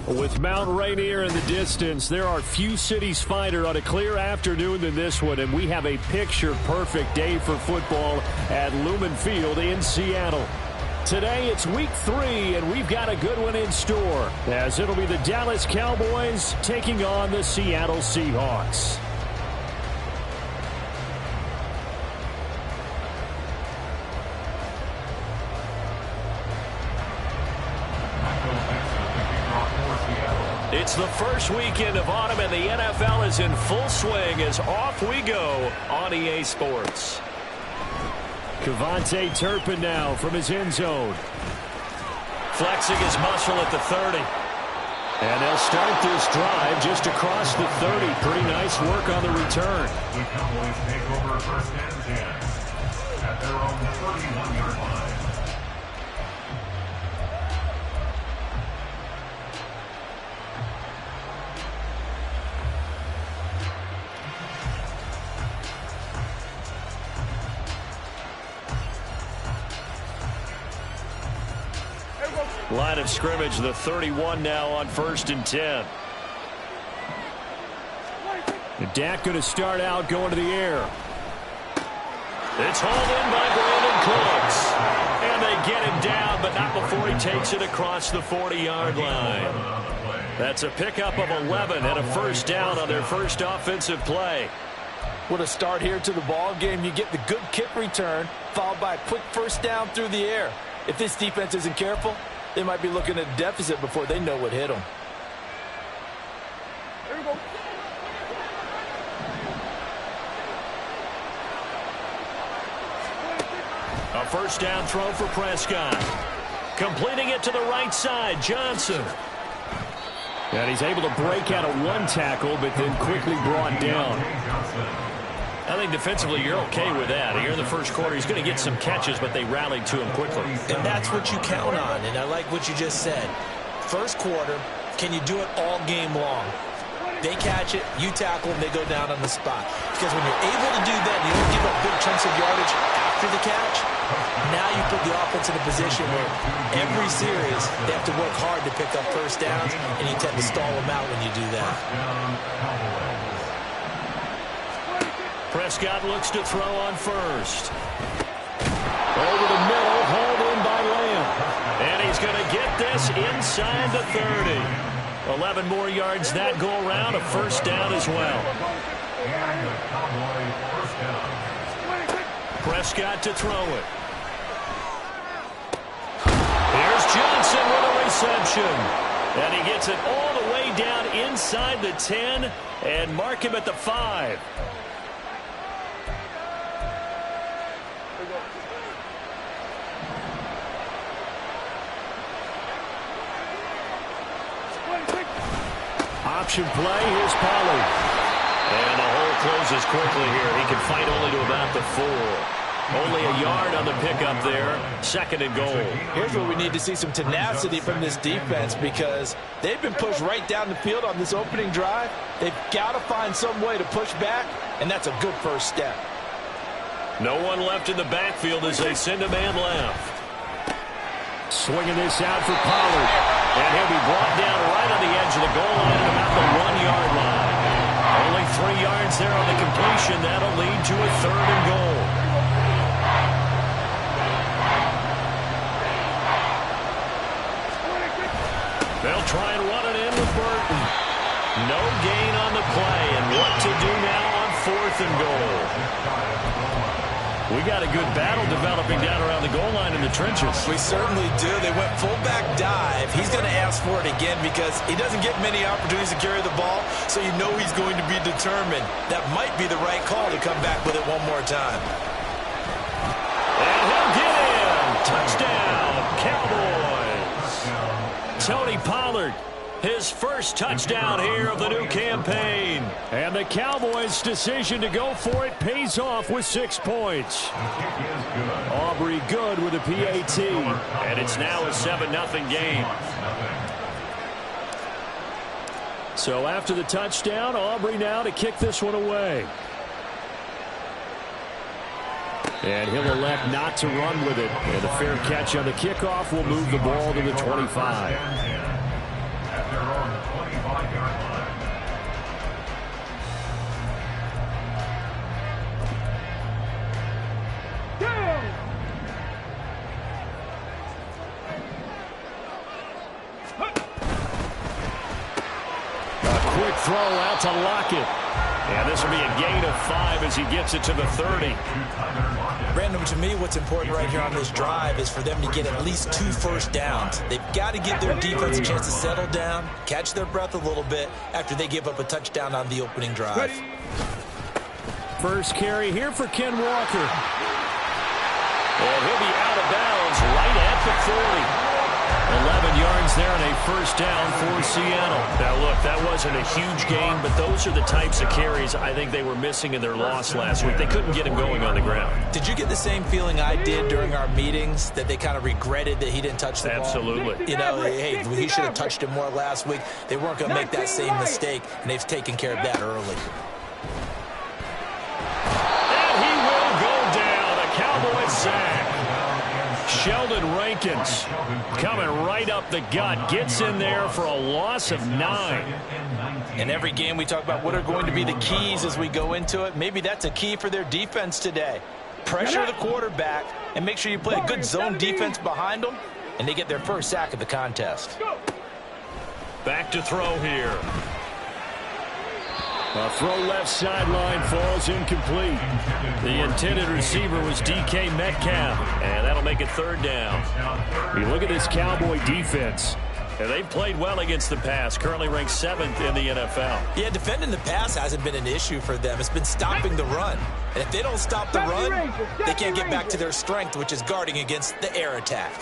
With Mount Rainier in the distance, there are few cities finer on a clear afternoon than this one, and we have a picture-perfect day for football at Lumen Field in Seattle. Today, it's week 3, and we've got a good one in store, as it'll be the Dallas Cowboys taking on the Seattle Seahawks. It's the first weekend of autumn, and the NFL is in full swing as off we go on EA Sports. Kevontae Turpin now from his end zone. Flexing his muscle at the 30. And they'll start this drive just across the 30. Pretty nice work on the return. The Cowboys take over first and 10 at their own 31-yard line. Line of scrimmage, the 31 now on first and 10. Dak going to start out going to the air. It's hauled in by Brandon Cooks. And they get him down, but not before he takes it across the 40-yard line. That's a pickup of 11 and a first down on their first offensive play. What a start here to the ball game. You get the good kick return, followed by a quick first down through the air. If this defense isn't careful, they might be looking at a deficit before they know what hit them. There you go. A first down throw for Prescott. Completing it to the right side, Johnson. And he's able to break out of one tackle, but then quickly brought down. I think defensively you're okay with that. Here in the first quarter, he's going to get some catches, but they rallied to him quickly. And that's what you count on, and I like what you just said. First quarter, can you do it all game long? They catch it, you tackle, and they go down on the spot. Because when you're able to do that, you don't give up big chunks of yardage after the catch. Now you put the offense in a position where every series they have to work hard to pick up first downs, and you tend to stall them out when you do that. Prescott looks to throw on first. Over the middle, hauled in by Lamb. And he's going to get this inside the 30. 11 more yards that go around, a first down as well. Prescott to throw it. Here's Johnson with a reception. And he gets it all the way down inside the 10 and mark him at the 5. Option play, here's Pollard. And the hole closes quickly here. He can fight only to about the 4. Only a yard on the pickup there. Second and goal. Here's where we need to see some tenacity from this defense, because they've been pushed right down the field on this opening drive. They've got to find some way to push back, and that's a good first step. No one left in the backfield as they send a man left. Swinging this out for Pollard. And he'll be brought down right on the edge of the goal line at about the 1-yard line. Only 3 yards there on the completion. That'll lead to a third and goal. They'll try and run it in with Burton. No gain on the play. And what to do now on fourth and goal? We got a good battle developing down around the goal line in the trenches. We certainly do. They went fullback dive. He's going to ask for it again because he doesn't get many opportunities to carry the ball, so you know he's going to be determined. That might be the right call to come back with it one more time. And he'll get in. Touchdown, Cowboys. Tony Pollard, his first touchdown here of the new campaign. And the Cowboys' decision to go for it pays off with 6 points. Aubrey good with a PAT. And it's now a 7-0 game. So after the touchdown, Aubrey now to kick this one away. And he'll elect not to run with it. And a fair catch on the kickoff will move the ball to the 25. quick throw out to Lockett. And this will be a gain of 5 as he gets it to the 30. Brandon, to me, what's important right here on this drive is for them to get at least 2 first downs. They've got to give their defense a chance to settle down, catch their breath a little bit after they give up a touchdown on the opening drive. First carry here for Ken Walker. And he'll be out of bounds right at the 40. 11 yards there and a first down for Seattle. Now, look, that wasn't a huge gain, but those are the types of carries I think they were missing in their loss last week. They couldn't get him going on the ground. Did you get the same feeling I did during our meetings, that they kind of regretted that he didn't touch the ball? Absolutely. You know, hey, he should have touched it more last week. They weren't going to make that same mistake, and they've taken care of that early. And he will go down. A Cowboys sack. Sheldon Rankins coming right up the gut, gets in there for a loss of 9. In every game we talk about what are going to be the keys as we go into it. Maybe that's a key for their defense today. Pressure the quarterback and make sure you play a good zone defense behind them, and they get their first sack of the contest. Back to throw here. A throw left sideline falls incomplete. The intended receiver was DK Metcalf, and that'll make it 3rd down. You look at this Cowboy defense, and they've played well against the pass, currently ranked 7th in the NFL. Yeah, defending the pass hasn't been an issue for them. It's been stopping the run. And if they don't stop the run, they can't get back to their strength, which is guarding against the air attack.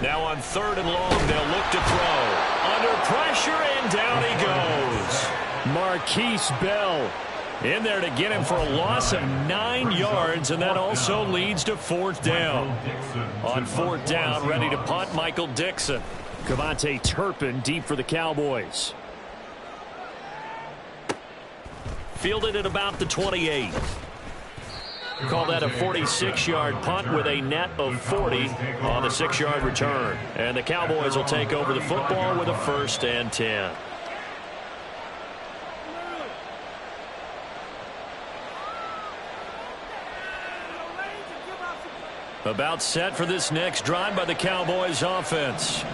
Now on 3rd and long, they'll look to throw. Under pressure, and down he goes. Marquise Bell in there to get him for a loss of 9 yards, and that also leads to 4th down. On 4th down, ready to punt, Michael Dixon. Cavante Turpin deep for the Cowboys. Fielded at about the 28. Call that a 46-yard punt with a net of 40 on the 6-yard return. And the Cowboys will take over the football with a 1st and 10. About set for this next drive by the Cowboys offense.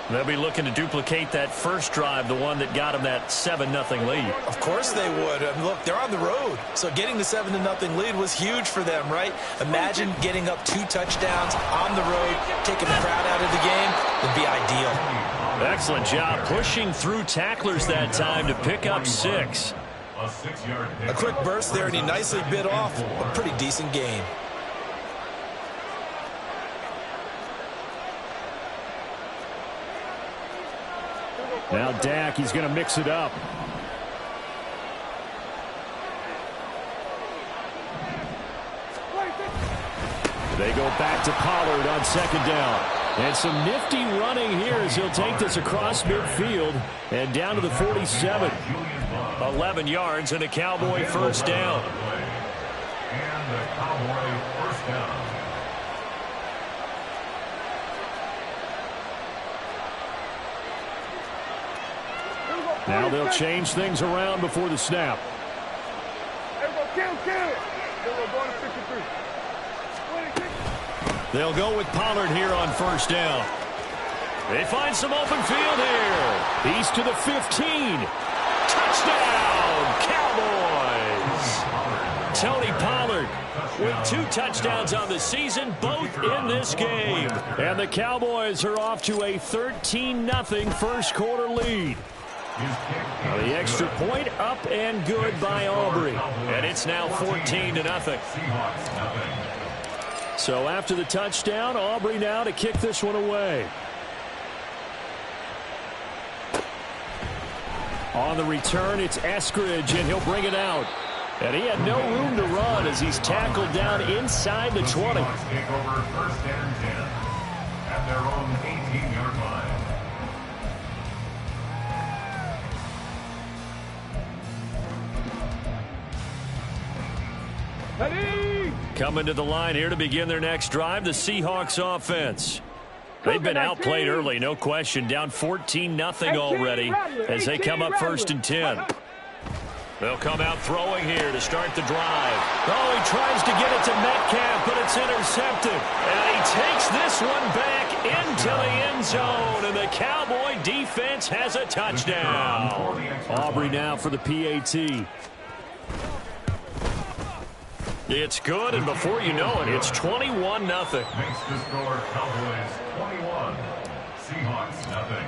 They'll be looking to duplicate that first drive, the one that got them that 7-0 lead. Of course they would. I mean, look, they're on the road. So getting the 7-0 lead was huge for them, right? Imagine getting up 2 touchdowns on the road, taking the crowd out of the game. Would be ideal. Excellent job pushing through tacklers that time to pick up 6. A quick burst there, and he nicely bit off a pretty decent gain. Now Dak, he's going to mix it up. They go back to Pollard on 2nd down. And some nifty running here as he'll take this across midfield and down to the 47. 11 yards and a Cowboy 1st down. And the Cowboy 1st down. Now they'll change things around before the snap. They'll go with Pollard here on 1st down. They find some open field here. He's to the 15. Touchdown, Cowboys. Tony Pollard with 2 touchdowns on the season, both in this game. And the Cowboys are off to a 13-0 first quarter lead. The extra point up and good by Aubrey. And it's now 14-0. So after the touchdown, Aubrey now to kick this one away. On the return, it's Eskridge, and he'll bring it out. And he had no room to run as he's tackled down inside the 20. Take over 1st and 10 at their own 18-yard line. Coming to the line here to begin their next drive, the Seahawks offense. They've been outplayed early, no question. Down 14-0 already as they come up 1st and 10. They'll come out throwing here to start the drive. Oh, he tries to get it to Metcalf, but it's intercepted. And he takes this one back into the end zone, and the Cowboy defense has a touchdown. Aubrey now for the PAT. It's good, and before you know it, it's 21-0. Makes the score Cowboys 21, Seahawks nothing.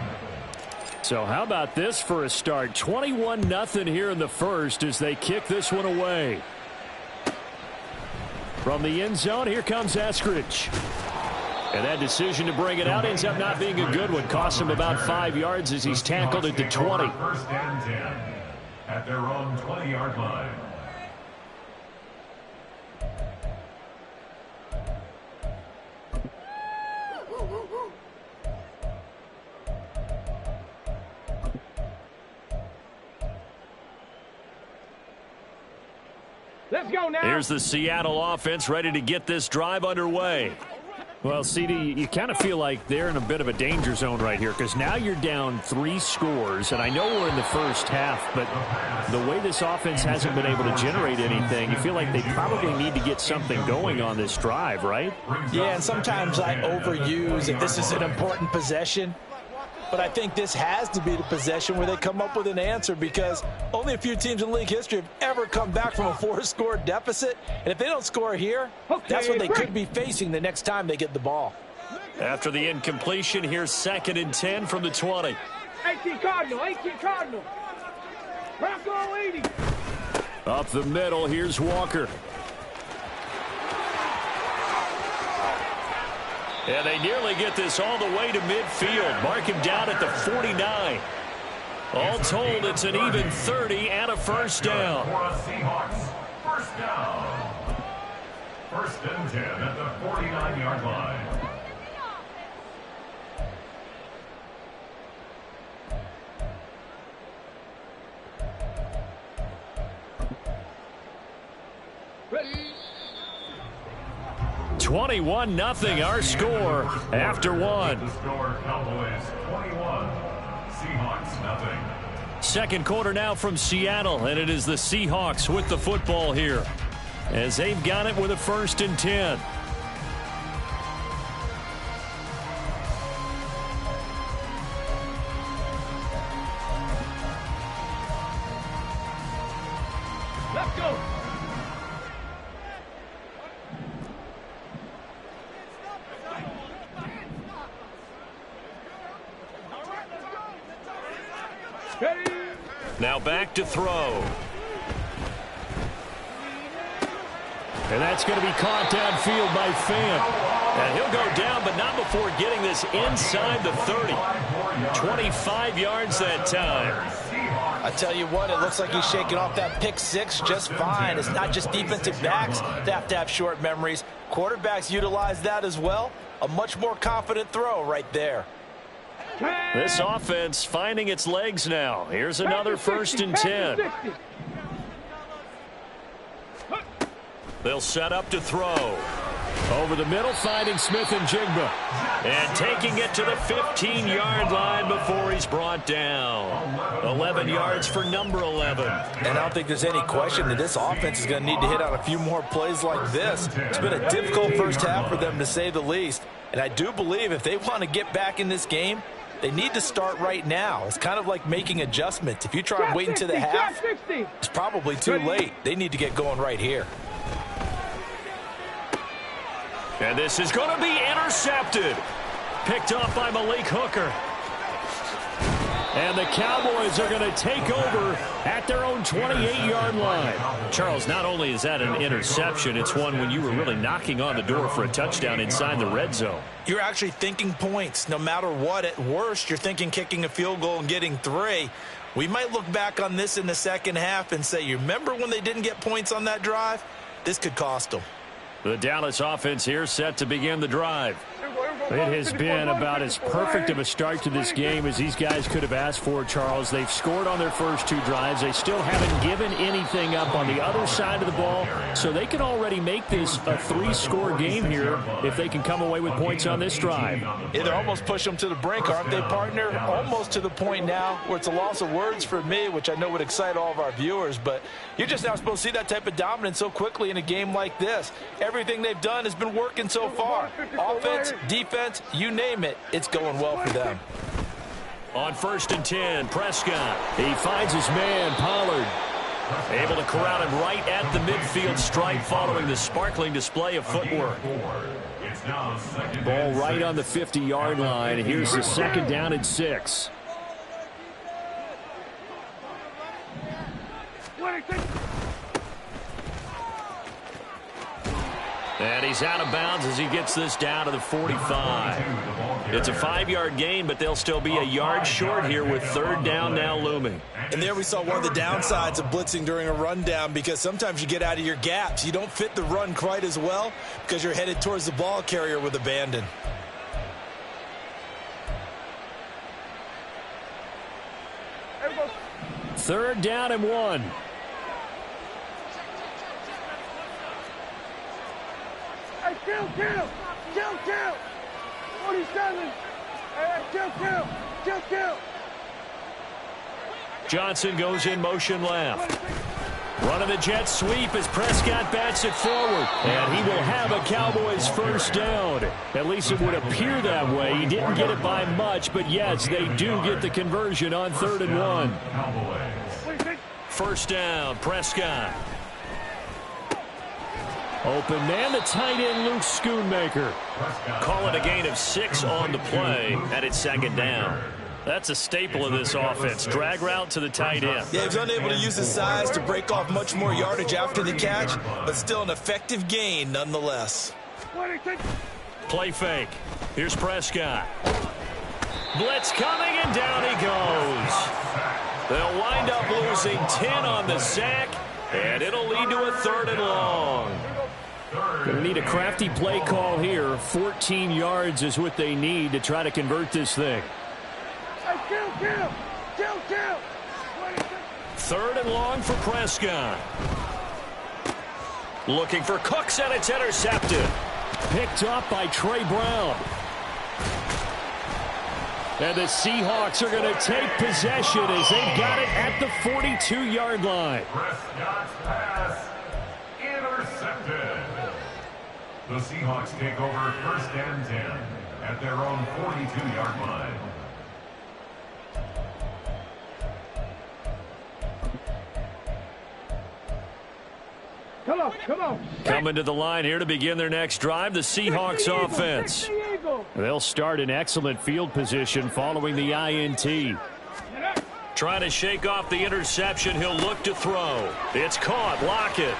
So how about this for a start? 21-0 here in the first as they kick this one away. From the end zone, here comes Eskridge. And that decision to bring it out ends up not being a good one. Costs him about 5 yards as he's tackled at the 20. First and 10 at their own 20-yard line. Let's go now. Here's the Seattle offense ready to get this drive underway. Well, CD, you kind of feel like they're in a bit of a danger zone right here because now you're down 3 scores, and I know we're in the first half, but the way this offense hasn't been able to generate anything, you feel like they probably need to get something going on this drive, right? Yeah, and sometimes I overuse if this is an important possession. But I think this has to be the possession where they come up with an answer because only a few teams in league history have ever come back from a 4-score deficit. And if they don't score here, that's what they could be facing the next time they get the ball. After the incompletion, here's 2nd and 10 from the 20. 18 Cardinal, 18 Cardinal. Bronco 80. Up the middle, here's Walker. And they nearly get this all the way to midfield. Mark him down at the 49. All told, it's an even 30 and a first down. Seahawks, first down. First and 10 at the 49-yard line. Ready. 21-0 our score after one. The score Cowboys 21, Seahawks nothing. Second quarter now from Seattle, and it is the Seahawks with the football here as they've got it with a 1st and 10. Let's go. Ready. Now back to throw. And that's going to be caught downfield by Fant. And he'll go down, but not before getting this inside the 30. 25 yards that time. I tell you what, it looks like he's shaking off that pick 6 just fine. It's not just defensive backs that have to have short memories. Quarterbacks utilize that as well. A much more confident throw right there. This offense finding its legs now. Here's another 1st and 10. They'll set up to throw. Over the middle, finding Smith and Jigba. And taking it to the 15-yard line before he's brought down. 11 yards for number 11. And I don't think there's any question that this offense is going to need to hit on a few more plays like this. It's been a difficult first half for them, to say the least. And I do believe if they want to get back in this game, they need to start right now. It's kind of like making adjustments. If you try and wait until the half, it's probably too late. They need to get going right here. And this is going to be intercepted. Picked off by Malik Hooker. And the Cowboys are going to take over at their own 28-yard line. Charles, not only is that an interception, it's one when you were really knocking on the door for a touchdown inside the red zone. You're actually thinking points. No matter what, at worst, you're thinking kicking a field goal and getting 3. We might look back on this in the second half and say, you remember when they didn't get points on that drive? This could cost them. The Dallas offense here set to begin the drive. It has been about as perfect of a start to this game as these guys could have asked for, Charles. They've scored on their first 2 drives. They still haven't given anything up on the other side of the ball, so they can already make this a 3-score game here if they can come away with points on this drive. Yeah, they're almost push them to the brink, aren't they, partner? Almost to the point now where it's a loss of words for me, which I know would excite all of our viewers, but you're just not supposed to see that type of dominance so quickly in a game like this. Everything they've done has been working so far. Offense, defense, you name it, it's going well for them. On 1st and 10, Prescott. He finds his man, Pollard. Able to corral him right at the midfield stripe following the sparkling display of footwork. Ball right on the 50-yard line, and here's the 2nd down and 6. And he's out of bounds as he gets this down to the 45. It's a 5-yard gain, but they'll still be a yard short here with 3rd down now looming. And there we saw one of the downsides of blitzing during a rundown, because sometimes you get out of your gaps. You don't fit the run quite as well because you're headed towards the ball carrier with abandon. Third down and 1. Hey, kill. 47. Hey, kill. Johnson goes in motion left. Running the jet sweep as Prescott bats it forward. And he will have a Cowboys 1st down. At least it would appear that way. He didn't get it by much, but yes, they do get the conversion on 3rd and 1. 1st down, Prescott. Open man, the tight end, Luke Schoonmaker. Call it a gain of 6 on the play, and it's 2nd down. That's a staple of this offense. Drag route to the tight end. Yeah, he was unable to use his size to break off much more yardage after the catch, but still an effective gain nonetheless. Play fake. Here's Prescott. Blitz coming, and down he goes. They'll wind up losing 10 on the sack, and it'll lead to a 3rd and long. Going to need a crafty play call here. 14 yards is what they need to try to convert this thing. Kill. 3rd and long for Prescott. Looking for Cooks, and it's intercepted. Picked up by Trey Brown. And the Seahawks are going to take possession as they've got it at the 42-yard line. Prescott's pass intercepted. The Seahawks take over 1st and 10 at their own 42-yard line. Come on. Coming to the line here to begin their next drive, the Seahawks offense. They'll start in excellent field position following the INT. Trying to shake off the interception. He'll look to throw. It's caught. Lockett.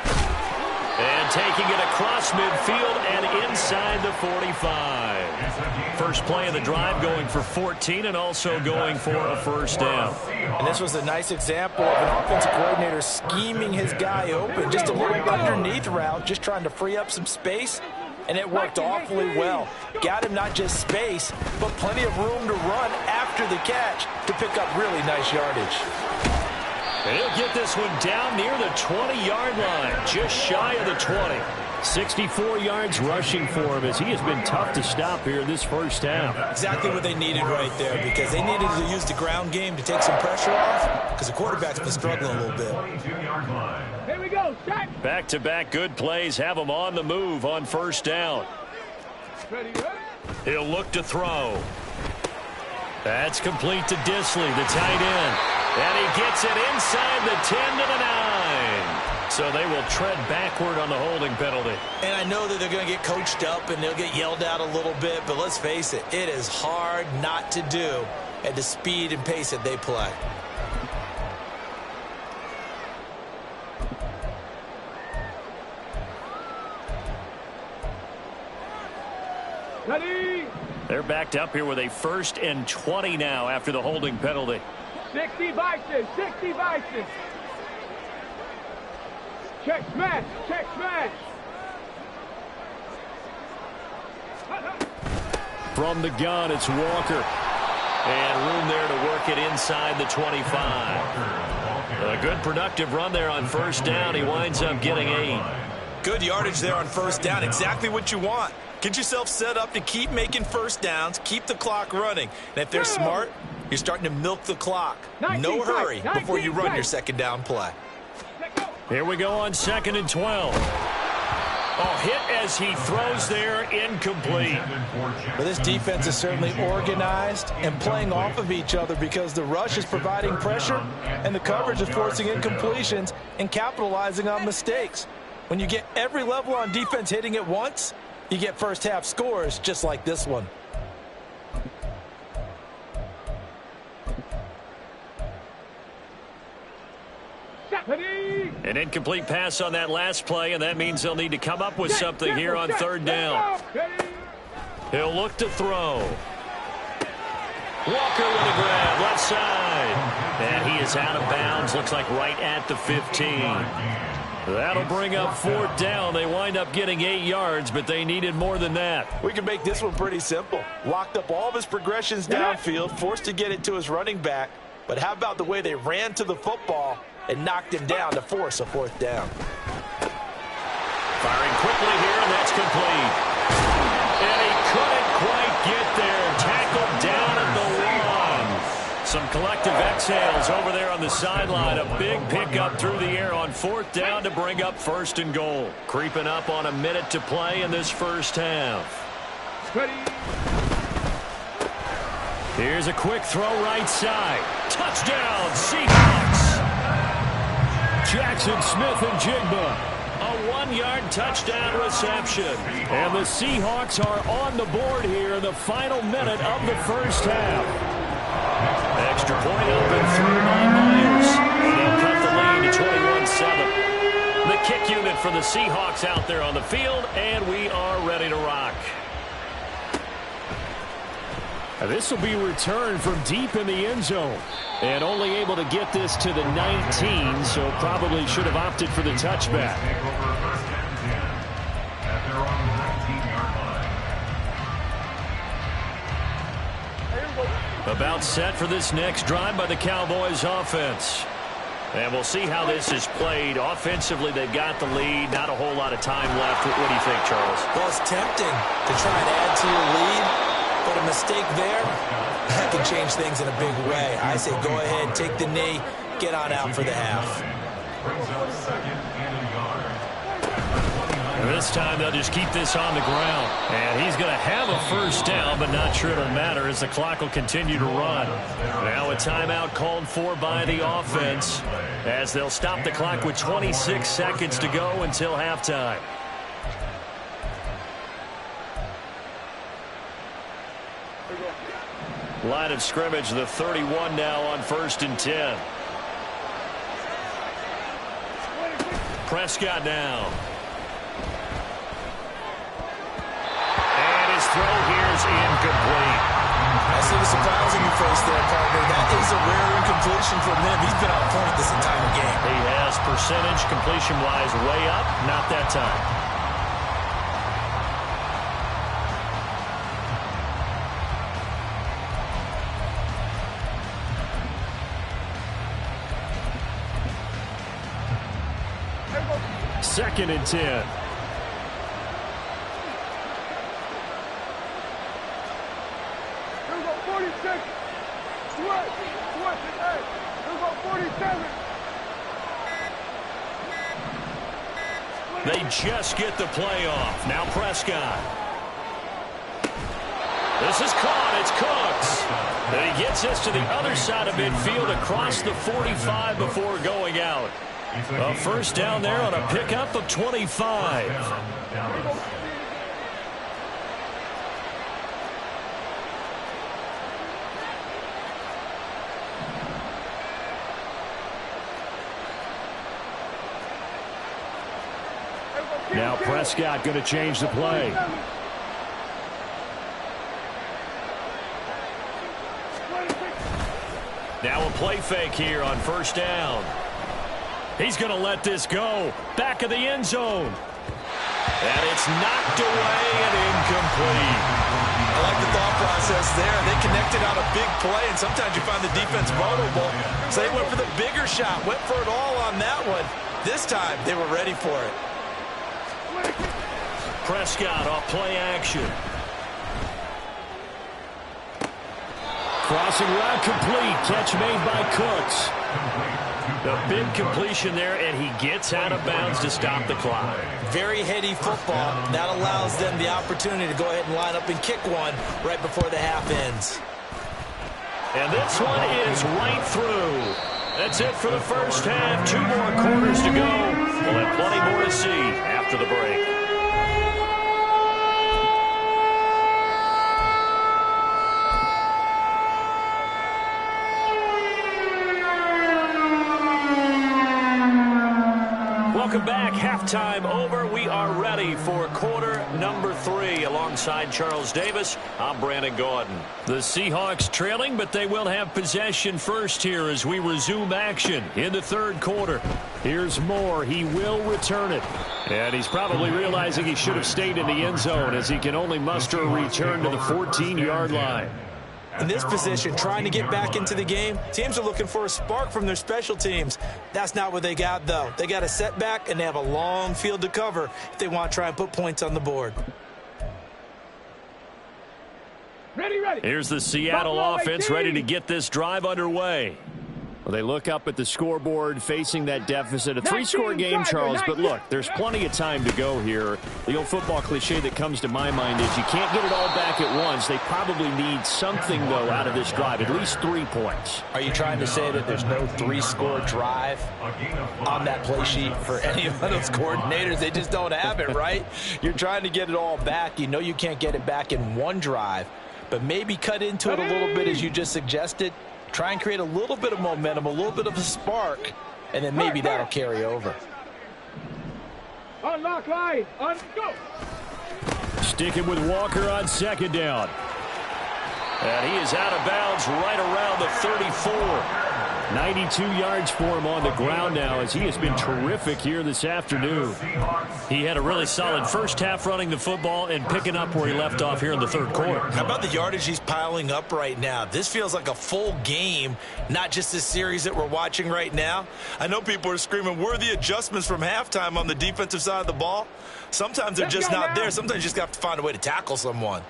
And taking it across midfield and inside the 45. First play of the drive going for 14 and also going for a 1st down. And this was a nice example of an offensive coordinator scheming his guy open. Just a little underneath route, just trying to free up some space. And it worked awfully well. Got him not just space, but plenty of room to run after the catch to pick up really nice yardage. And he'll get this one down near the 20-yard line, just shy of the 20. 64 yards rushing for him as he has been tough to stop here this 1st half. Exactly what they needed right there, because they needed to use the ground game to take some pressure off, because the quarterback's been struggling a little bit. Here we go. Back-to-back good plays have him on the move on 1st down. He'll look to throw. That's complete to Disley, the tight end. And he gets it inside the 10 to the 9. So they will tread backward on the holding penalty. And I know that they're going to get coached up and they'll get yelled at a little bit, but let's face it, it is hard not to do at the speed and pace that they play. Ready? They're backed up here with a 1st and 20 now after the holding penalty. 60 vices. Check smash. From the gun, it's Walker. And room there to work it inside the 25. A good productive run there on first down. He winds up getting 8. Good yardage there on first down. Exactly what you want. Get yourself set up to keep making first downs, keep the clock running. And if they're smart, you're starting to milk the clock. No hurry before you run your second down play. Here we go on 2nd and 12. Oh, hit as he throws there, incomplete. Well, this defense is certainly organized and playing off of each other because the rush is providing pressure and the coverage is forcing incompletions and capitalizing on mistakes. When you get every level on defense hitting at once, you get first half scores just like this one. An incomplete pass on that last play, and that means they'll need to come up with something here on 3rd down. He'll look to throw. Walker with a grab, left side. And he is out of bounds, looks like right at the 15. That'll bring up 4th down. They wind up getting 8 yards, but they needed more than that. We can make this one pretty simple. Locked up all of his progressions downfield, forced to get it to his running back. But how about the way they ran to the football and knocked him down to force a 4th down? Firing quickly here, and that's complete. And he couldn't quite get there. Tackled down at the 1. Some collective exhales over there on the sideline. A big pickup through the air on 4th down to bring up 1st and goal. Creeping up on a minute to play in this first half. Here's a quick throw right side. Touchdown, Seahawks. Jackson Smith and Jigba. A 1-yard touchdown reception. And the Seahawks are on the board here in the final minute of the first half. Extra point up and through by Myers. They'll cut the lead to 21-7. The kick unit for the Seahawks out there on the field, and we are ready to rock. This will be returned from deep in the end zone. And only able to get this to the 19, so probably should have opted for the touchback. About set for this next drive by the Cowboys offense. And we'll see how this is played. Offensively, they've got the lead. Not a whole lot of time left. What do you think, Charles? Well, it's tempting to try and add to your lead, but a mistake there, that can change things in a big way. I say go ahead, take the knee, get on out for the half. And this time they'll just keep this on the ground. And he's going to have a first down, but not sure it'll matter as the clock will continue to run. Now a timeout called for by the offense as they'll stop the clock with 26 seconds to go until halftime. Line of scrimmage, the 31 now on 1st and 10. Prescott now. And his throw here is incomplete. I see the surprise in your face there, partner. That is a rare incompletion from him. He's been on point this entire game. He has percentage completion-wise way up, not that time. Second and 10. Here we go, 46. Switch, hey. Here we go, 47. They just get the play off. Now Prescott. This is caught. It's Cooks. And he gets us to the other side of midfield across the 45 before going out. A first down there on a pickup of 25. Now Prescott going to change the play. Now a play fake here on first down. He's going to let this go. Back of the end zone. And it's knocked away and incomplete. A like the thought process there. They connected on a big play, and sometimes you find the defense vulnerable. So they went for the bigger shot, went for it all on that one. This time, they were ready for it. Prescott off play action. Crossing route complete. Catch made by Cooks. The big completion there, and he gets out of bounds to stop the clock. Very heady football. That allows them the opportunity to go ahead and line up and kick one right before the half ends. And this one is right through. That's it for the first half. 2 more quarters to go. We'll have plenty more to see after the break. Welcome back. Halftime over. We are ready for quarter number 3. Alongside Charles Davis, I'm Brandon Gaudin. The Seahawks trailing, but they will have possession first here as we resume action in the third quarter. Here's Moore. He will return it. And he's probably realizing he should have stayed in the end zone as he can only muster a return to the 14-yard line. In this position, trying to get back into the game, teams are looking for a spark from their special teams. That's not what they got, though. They got a setback, and they have a long field to cover if they want to try and put points on the board. Ready, ready. Here's the Seattle offense ready to get this drive underway. Well, they look up at the scoreboard facing that deficit. A 3-score game, Charles, but look, there's plenty of time to go here. The old football cliche that comes to my mind is you can't get it all back at once. They probably need something, though, out of this drive, at least 3 points. Are you trying to say that there's no 3-score drive on that play sheet for any of those coordinators? They just don't have it, right? You're trying to get it all back. You know you can't get it back in one drive, but maybe cut into it a little bit as you just suggested. Try and create a little bit of momentum, a little bit of a spark, and then maybe that'll carry over. Unlock line. Go. Sticking with Walker on second down. And he is out of bounds right around the 34. 92 yards for him on the ground now as he has been terrific here this afternoon. He had a really solid first half running the football and picking up where he left off here in the third quarter. How about the yardage he's piling up right now? This feels like a full game, not just this series that we're watching right now. I know people are screaming, where are the adjustments from halftime on the defensive side of the ball? Sometimes they're just not there. Sometimes you just have to find a way to tackle someone.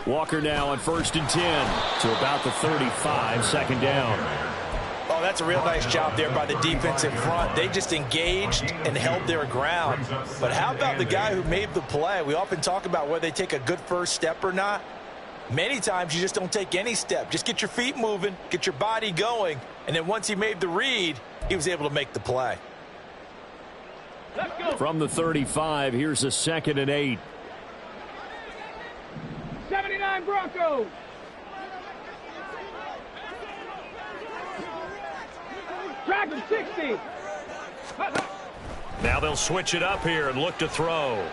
Walker now on 1st and 10 to about the 35, second down. Oh, that's a real nice job there by the defense in front. They just engaged and held their ground. But how about the guy who made the play? We often talk about whether they take a good first step or not. Many times you just don't take any step. Just get your feet moving, get your body going, and then once he made the read, he was able to make the play. From the 35, here's a 2nd and 8. 79 Broncos. Track him 60. Now they'll switch it up here and look to throw.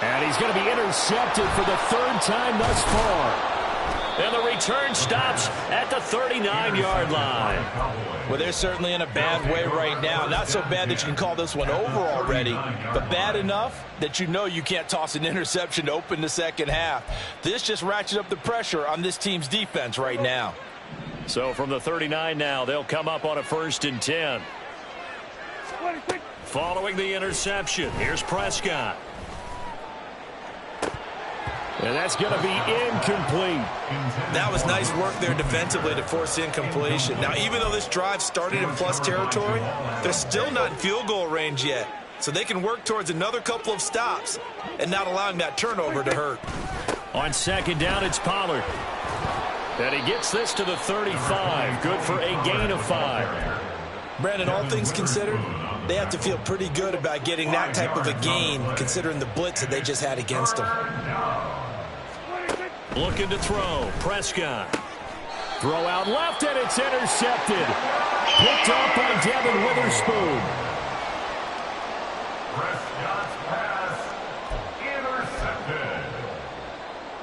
And he's going to be intercepted for the 3rd time thus far. And the return stops at the 39-yard line. Well, they're certainly in a bad way right now. Not so bad that you can call this one over already, but bad enough that you know you can't toss an interception to open the second half. This just ratchets up the pressure on this team's defense right now. So from the 39 now, they'll come up on a 1st and 10. Following the interception, here's Prescott. And that's going to be incomplete. That was nice work there defensively to force incompletion. Now, even though this drive started in plus territory, they're still not in field goal range yet. So they can work towards another couple of stops and not allowing that turnover to hurt. On 2nd down, it's Pollard. And he gets this to the 35. Good for a gain of 5. Brandon, all things considered, they have to feel pretty good about getting that type of a gain considering the blitz that they just had against them. Looking to throw. Prescott. Throw out left, and it's intercepted. Picked up by Devin Witherspoon. Prescott's pass intercepted.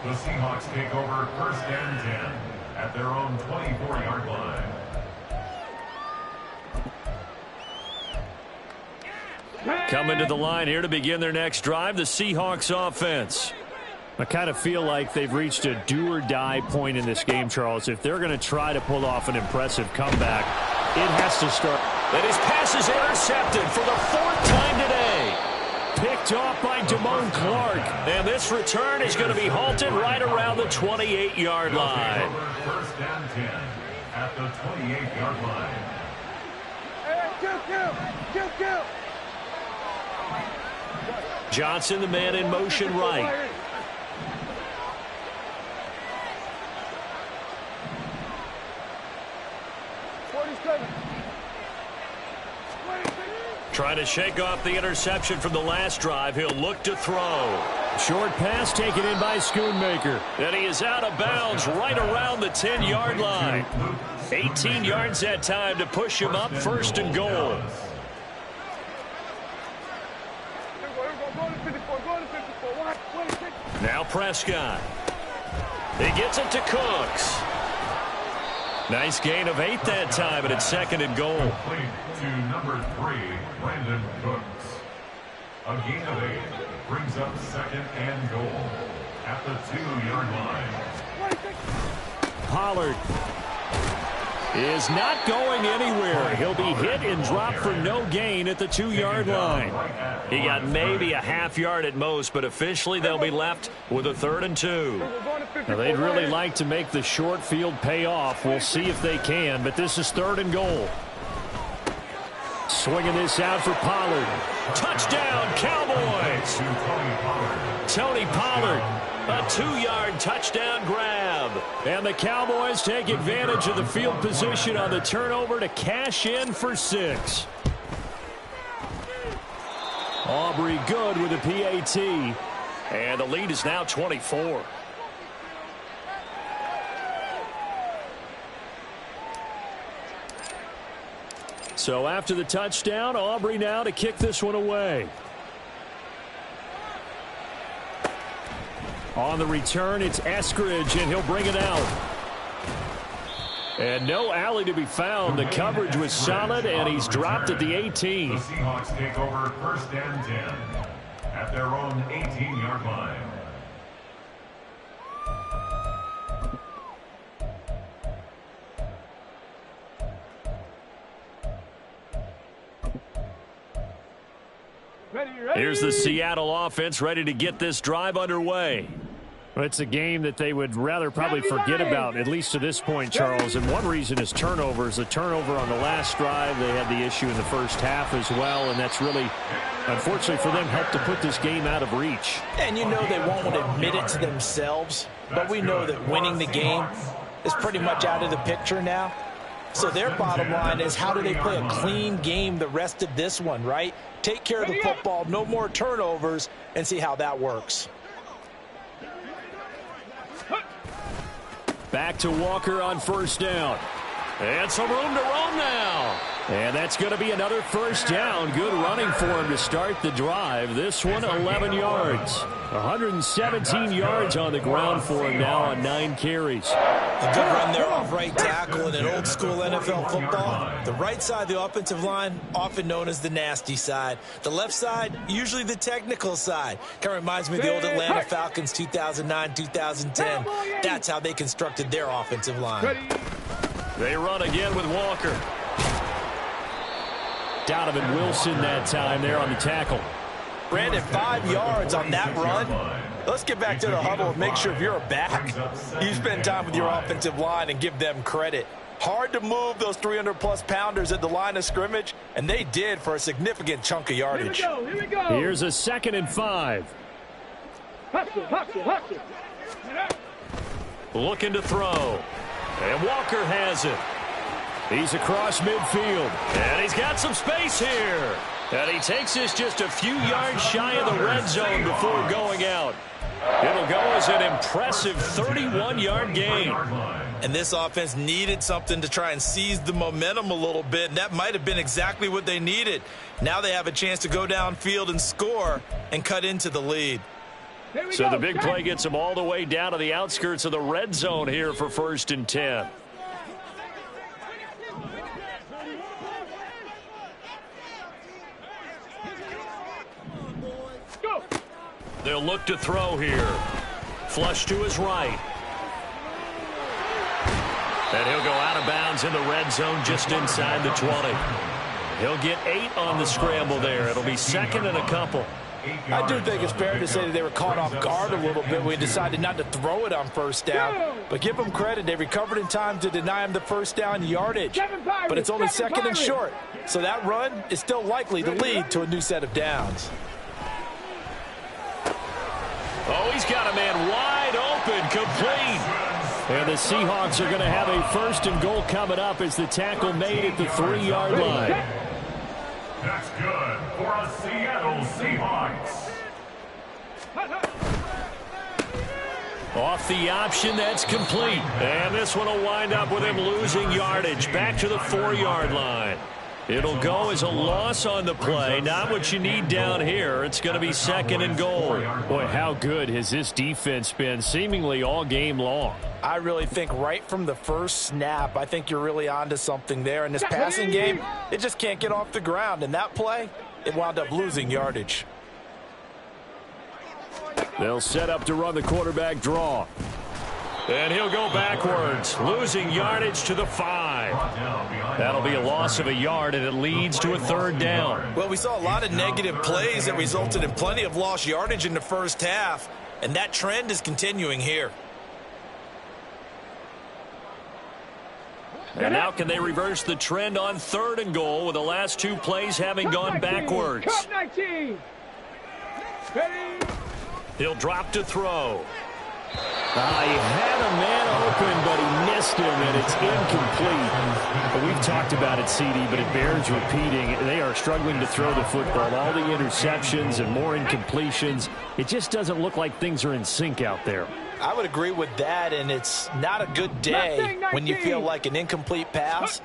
The Seahawks take over 1st and 10 at their own 24-yard line. Coming to the line here to begin their next drive, the Seahawks offense. I kind of feel like they've reached a do-or-die point in this game, Charles. If they're going to try to pull off an impressive comeback, it has to start. And his pass is intercepted for the 4th time today. Picked off by Damone Clark. And this return is going to be halted right around the 28-yard line. First down 10 at the 28-yard line. Hey, kill. Johnson, the man in motion right. Trying to shake off the interception from the last drive. He'll look to throw. Short pass taken in by Schoonmaker. And he is out of bounds right around the 10-yard line. 18 yards that time to push him up, 1st and goal. Now Prescott. He gets it to Cooks. Nice gain of 8 that time, and it's 2nd and goal. Complete to number 3, Brandon Cooks. A gain of 8 brings up 2nd and goal at the 2-yard line. Pollard is not going anywhere. He'll be hit and dropped for no gain at the 2-yard line. He got maybe a half yard at most, but officially they'll be left with a 3rd and 2. Now, they'd really like to make the short field pay off. We'll see if they can, but this is 3rd and goal. Swinging this out for Pollard. Touchdown, Cowboys! Tony Pollard, a 2-yard touchdown grab. And the Cowboys take advantage of the field position on the turnover to cash in for 6. Aubrey good with a PAT. And the lead is now 24. So after the touchdown, Aubrey now to kick this one away. On the return, it's Eskridge, and he'll bring it out. And no alley to be found. The coverage was solid, and he's dropped at the 18. The Seahawks take over 1st and 10 at their own 18-yard line. Here's the Seattle offense ready to get this drive underway. Well, it's a game that they would rather probably forget about, at least to this point, Charles. And one reason is turnovers. The turnover on the last drive, they had the issue in the first half as well, and that's really, unfortunately for them, helped to put this game out of reach. And you know they won't want to admit it to themselves, but we know that winning the game is pretty much out of the picture now. So their bottom line is, how do they play a clean game the rest of this one, right? Take care of the football, no more turnovers, and see how that works. Back to Walker on 1st down. And some room to roam now. And that's going to be another 1st down. Good running for him to start the drive. This one, 11 yards. 117 yards on the ground for him now on 9 carries. A good run there off right tackle in an old-school NFL football. The right side of the offensive line, often known as the nasty side. The left side, usually the technical side. Kind of reminds me of the old Atlanta Falcons 2009-2010. That's how they constructed their offensive line. They run again with Walker. Donovan Wilson that time there on the tackle. Brandon, 5 yards on that run. Let's get back to the huddle and make sure if you're a back, you spend time with your offensive line and give them credit. Hard to move those 300-plus pounders at the line of scrimmage, and they did for a significant chunk of yardage. Here we go. Here's a 2nd and 5. Hustle. Looking to throw. And Walker has it. He's across midfield. And he's got some space here. And he takes this just a few yards shy of the red zone before going out. It'll go as an impressive 31-yard gain. And this offense needed something to try and seize the momentum a little bit, and that might have been exactly what they needed. Now they have a chance to go downfield and score and cut into the lead. So the big play gets them all the way down to the outskirts of the red zone here for 1st and 10. They'll look to throw here. Flush to his right. And he'll go out of bounds in the red zone just inside the 20. He'll get 8 on the scramble there. It'll be second and a couple. I do think it's fair to say that they were caught off guard a little bit when we decided not to throw it on first down. But give them credit. They recovered in time to deny him the first down yardage. But it's only second and short. So that run is still likely to lead to a new set of downs. Oh, he's got a man wide open, complete. And the Seahawks are going to have a first and goal coming up as the tackle made at the 3-yard line. That's good for a Seattle Seahawks. Off the option, that's complete. And this one will wind up with him losing yardage back to the 4-yard line. It'll go as a loss on the play. Not what you need down here. It's going to be second and goal. Boy, how good has this defense been seemingly all game long? I really think right from the first snap, I think you're really onto something there. In this passing game, it just can't get off the ground. And that play, it wound up losing yardage. They'll set up to run the quarterback draw. And he'll go backwards, losing yardage to the 5. That'll be a loss of a yard, and it leads to a 3rd down. Well, we saw a lot of negative plays that resulted in plenty of lost yardage in the first half, and that trend is continuing here. And now can they reverse the trend on 3rd and goal with the last 2 plays having gone backwards? He'll drop to throw. He had a man open, but he missed him, and it's incomplete. But we've talked about it, CD, but it bears repeating. They are struggling to throw the football. All the interceptions and more incompletions. It just doesn't look like things are in sync out there. I would agree with that, and it's not a good day when you feel like an incomplete pass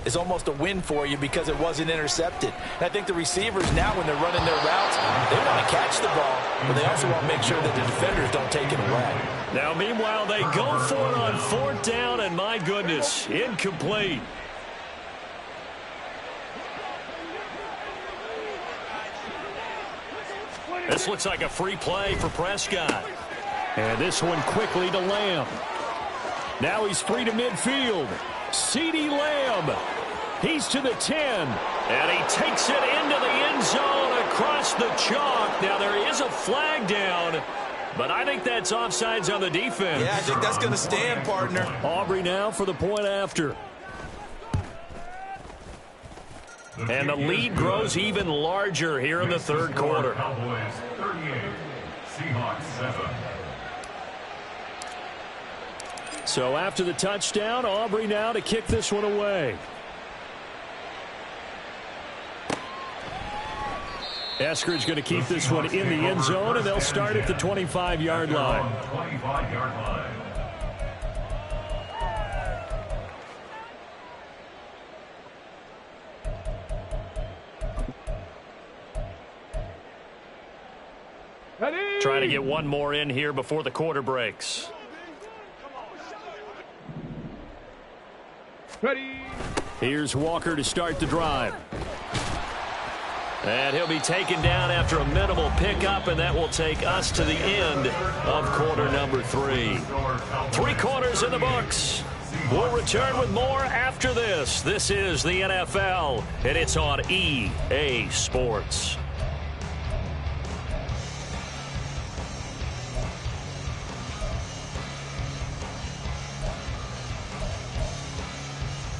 is almost a win for you because it wasn't intercepted. And I think the receivers now, when they're running their routes, they want to catch the ball, but they also want to make sure that the defenders don't take it away. Now, meanwhile, they go for it on 4th down, and my goodness, incomplete. This looks like a free play for Prescott. And this one quickly to Lamb. Now he's free to midfield. CeeDee Lamb. He's to the 10. And he takes it into the end zone across the chalk. Now there is a flag down, but I think that's offsides on the defense. Yeah, I think that's going to stand, partner. Aubrey now for the point after. And the lead grows even larger here in the 3rd quarter. Cowboys 38, Seahawks 7. So after the touchdown, Aubrey now to kick this one away. Eskridge going to keep this one in the end zone, and they'll start at the 25-yard line. 25-yard line. Trying to get one more in here before the quarter breaks. Ready. Here's Walker to start the drive. And he'll be taken down after a minimal pickup, and that will take us to the end of quarter number 3. 3 quarters in the books. We'll return with more after this. This is the NFL, and it's on EA Sports.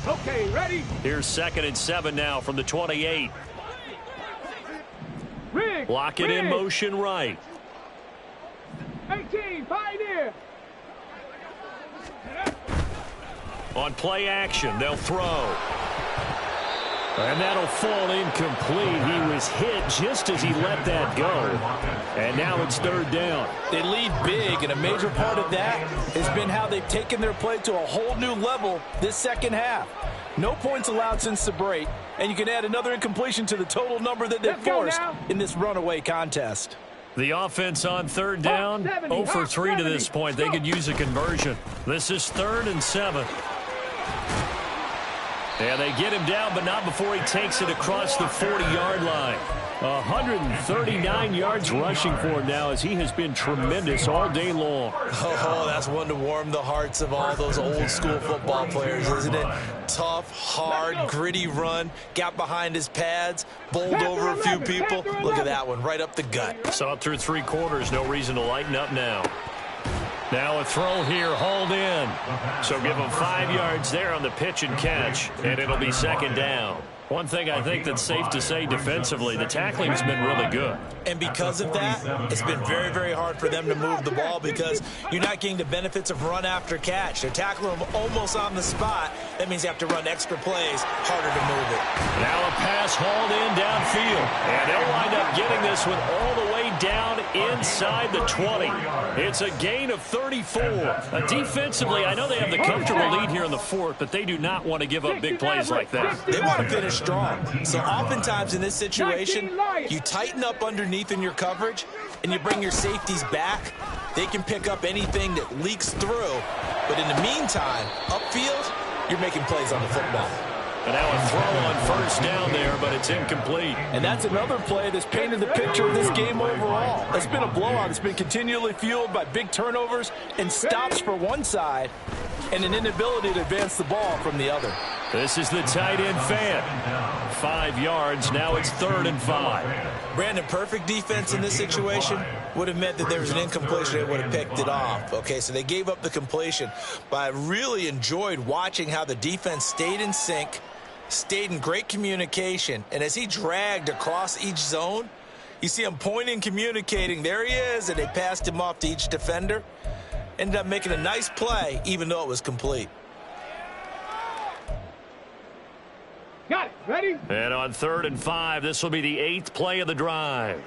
Okay, ready. Here's 2nd and 7 now from the 28. Rig. Lock it in motion right. 18, Pioneer. On play action, they'll throw. And that'll fall incomplete. He was hit just as he let that go. And now it's 3rd down. They lead big, and a major part of that has been how they've taken their play to a whole new level this second half. No points allowed since the break, and you can add another incompletion to the total number that they've forced in this runaway contest. The offense on 3rd down, 0 for 3 to this point. They could use a conversion. This is 3rd and 7. And they get him down, but not before he takes it across the 40-yard line. 139 yards rushing for him now, as he has been tremendous all day long. Oh, that's one to warm the hearts of all those old school football players, isn't it? Tough, hard, gritty run, got behind his pads, bowled over a few people. Look at that one, right up the gut. Saw it through 3 quarters, no reason to lighten up now. Now a throw here, hauled in. So give him 5 yards there on the pitch and catch, and it'll be 2nd down. One thing I think that's safe to say defensively, the tackling's been really good. And because of that, it's been very, very hard for them to move the ball because you're not getting the benefits of run after catch. They're tackling them almost on the spot. That means you have to run extra plays, harder to move it. Now a pass hauled in downfield. And they'll wind up getting this one all the way down inside the 20. It's a gain of 34. Defensively, I know they have the comfortable lead here in the 4th, but they do not want to give up big plays like that. They want to finish strong. So oftentimes in this situation, you tighten up underneath in your coverage and you bring your safeties back. They can pick up anything that leaks through. But in the meantime, upfield, you're making plays on the football. And now a throw on 1st down there, but it's incomplete. And that's another play that's painted the picture of this game overall. It's been a blowout. It's been continually fueled by big turnovers and stops for one side and an inability to advance the ball from the other. This is the tight end fan. 5 yards. Now it's 3rd and 5. Brandon, perfect defense in this situation would have meant that there was an incompletion. They would have picked it off. Okay, so they gave up the completion. But I really enjoyed watching how the defense stayed in sync, stayed in great communication. And as he dragged across each zone, you see him pointing, communicating. There he is, and they passed him off to each defender. Ended up making a nice play, even though it was complete. Got it. Ready? And on 3rd and 5, this will be the 8th play of the drive.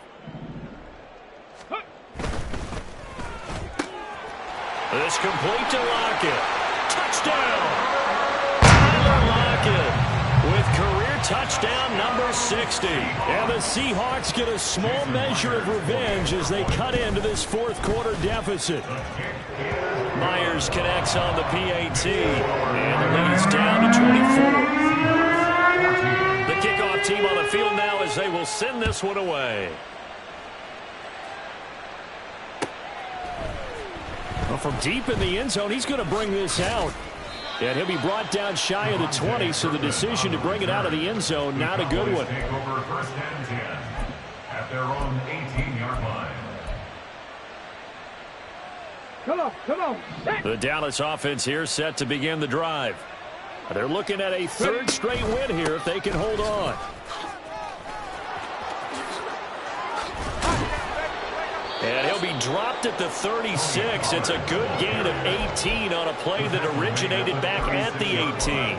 This complete to Lockett. Touchdown! Tyler Lockett with career touchdown number 60. And the Seahawks get a small measure of revenge as they cut into this 4th quarter deficit. Myers connects on the PAT, and the lead's down to 24. The kickoff team on the field now as they will send this one away. Well, from deep in the end zone, he's going to bring this out. And he'll be brought down shy of the 20, so the decision to bring it out of the end zone, not a good one. Take over 1st and 10 at their own 18-yard line. Come on. The Dallas offense here set to begin the drive. They're looking at a 3rd straight win here if they can hold on. And he'll be dropped at the 36. It's a good gain of 18 on a play that originated back at the 18.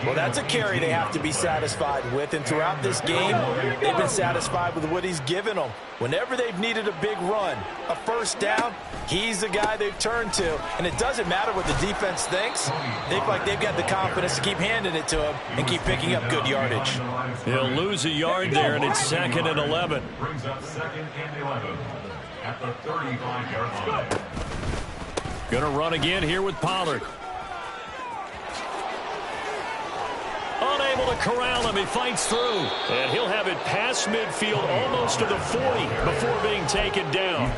Well, that's a carry they have to be satisfied with, and throughout this game, they've been satisfied with what he's given them. Whenever they've needed a big run, a 1st down, he's the guy they've turned to, and it doesn't matter what the defense thinks. They feel like they've got the confidence to keep handing it to him and keep picking up good yardage. He'll lose a yard there, and it's 2nd and 11. Brings up 2nd and 11 at the 35-yard line. Going to run again here with Pollard. Unable to corral him. He fights through. And he'll have it past midfield almost to the 40 before being taken down.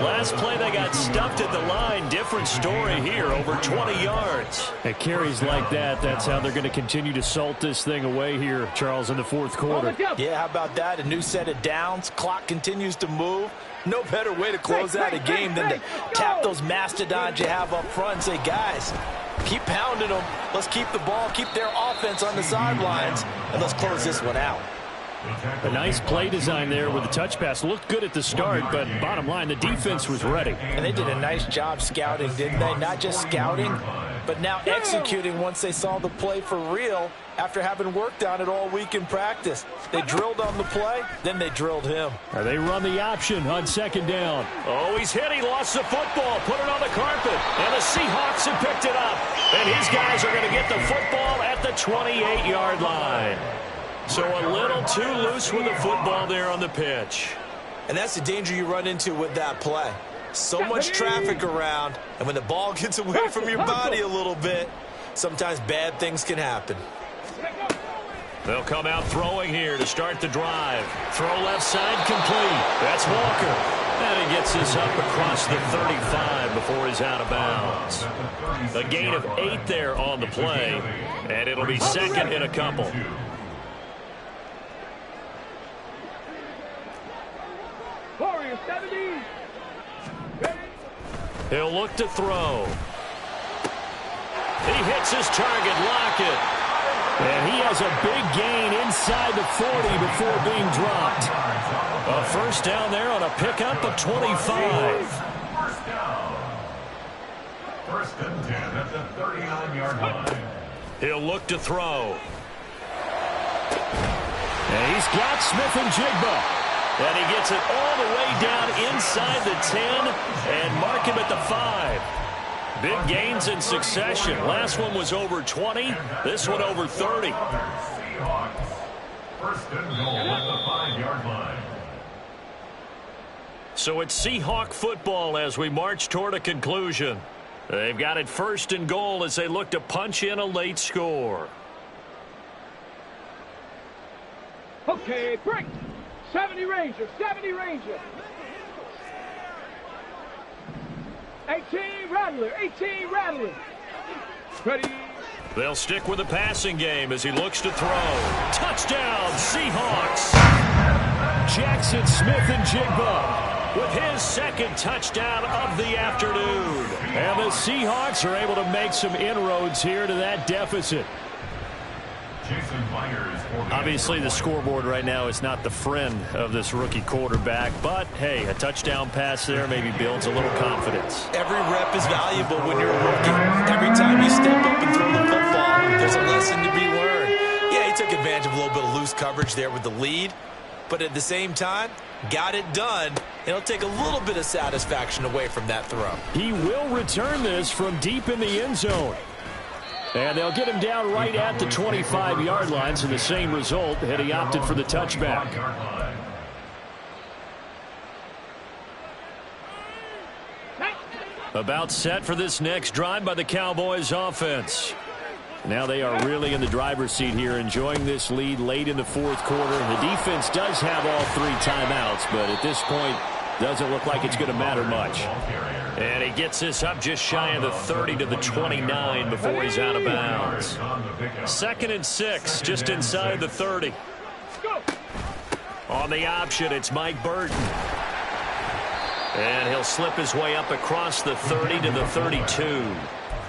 Last play they got stuffed at the line. Different story here. Over 20 yards. At carries like that, that's how they're going to continue to salt this thing away here, Charles, in the 4th quarter. Yeah, how about that? A new set of downs. Clock continues to move. No better way to close out a game than to tap those mastodons you have up front and say, guys, keep pounding them. Let's keep the ball, keep their offense on the sidelines, and let's close this one out. A nice play design there with the touch pass. Looked good at the start, but bottom line, the defense was ready. And they did a nice job scouting, didn't they? Not just scouting, but now executing once they saw the play for real after having worked on it all week in practice. They drilled on the play, then they drilled him. They run the option on 2nd down. Oh, he's hit. He lost the football. Put it on the carpet. And the Seahawks have picked it up. And his guys are going to get the football at the 28-yard line. So a little too loose with the football there on the pitch. And that's the danger you run into with that play. So much traffic around, and when the ball gets away from your body a little bit, sometimes bad things can happen. They'll come out throwing here to start the drive. Throw left side complete. That's Walker. And he gets this up across the 35 before he's out of bounds. A gain of 8 there on the play, and it'll be second in a couple. Warrior 70. He'll look to throw. He hits his target, Lockett. And he has a big gain inside the 40 before being dropped. A first down there on a pickup of 25. First down. First and 10 at the 39-yard line. He'll look to throw. And he's got Smith and Jigba. And he gets it all the way down inside the 10 and mark him at the 5. Big gains in succession. Last one was over 20. This one over 30. Seahawks. First and goal at the 5-yard line. So it's Seahawk football as we march toward a conclusion. They've got it first and goal as they look to punch in a late score. Okay, break. 70 Ranger, 70 Ranger. 18 Rattler, 18 Rattler. Ready. They'll stick with the passing game as he looks to throw. Touchdown, Seahawks. Jackson Smith and Jigba with his second touchdown of the afternoon. And the Seahawks are able to make some inroads here to that deficit. Obviously, the scoreboard right now is not the friend of this rookie quarterback, but, hey, a touchdown pass there maybe builds a little confidence. Every rep is valuable when you're a rookie. Every time you step up and throw the football, there's a lesson to be learned. Yeah, he took advantage of a little bit of loose coverage there with the lead, but at the same time, got it done. It'll take a little bit of satisfaction away from that throw. He will return this from deep in the end zone. And they'll get him down right at the 25-yard line, so the same result had he opted for the touchback. About set for this next drive by the Cowboys offense. Now they are really in the driver's seat here, enjoying this lead late in the fourth quarter. The defense does have all 3 timeouts, but at this point, doesn't look like it's going to matter much. And he gets this up just shy of the 30 to the 29 before he's out of bounds. 2nd and 6, just inside the 30. On the option, it's Mike Burton. And he'll slip his way up across the 30 to the 32.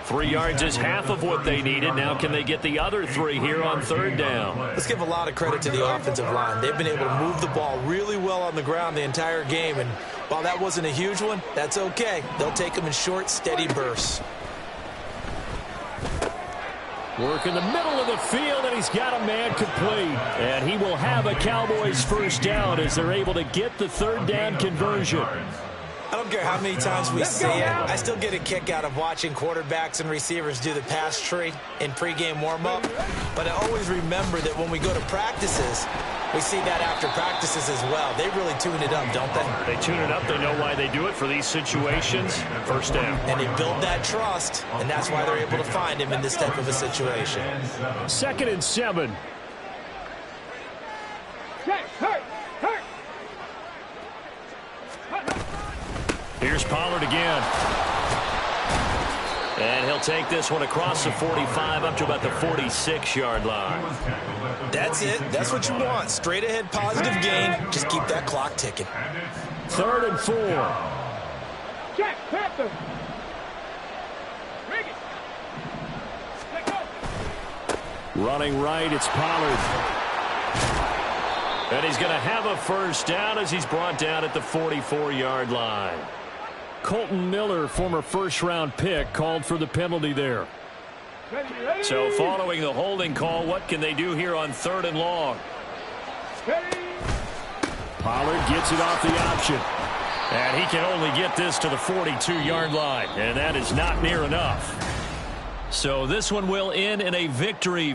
3 yards is half of what they needed. Now can they get the other 3 here on 3rd down? Let's give a lot of credit to the offensive line. They've been able to move the ball really well on the ground the entire game. And while that wasn't a huge one, that's okay. They'll take them in short, steady bursts. Work in the middle of the field, and he's got a man complete. And he will have a Cowboys first down as they're able to get the 3rd down conversion. I don't care how many times we see it. I still get a kick out of watching quarterbacks and receivers do the pass tree in pregame warm-up. But I always remember that when we go to practices, we see that after practices as well. They really tune it up, don't they? They tune it up. They know why they do it for these situations. First down. And they build that trust, and that's why they're able to find him in this type of a situation. 2nd and 7. Hurt. Here's Pollard again. And he'll take this one across the 45 up to about the 46-yard line. That's it. That's what you want. Straight ahead positive gain. Just keep that clock ticking. 3rd and 4. Jack Panther. Running right, it's Pollard. And he's going to have a first down as he's brought down at the 44-yard line. Colton Miller, former first-round pick, called for the penalty there. So following the holding call, what can they do here on 3rd and long? Pollard gets it off the option. And he can only get this to the 42-yard line, and that is not near enough. So this one will end in a victory.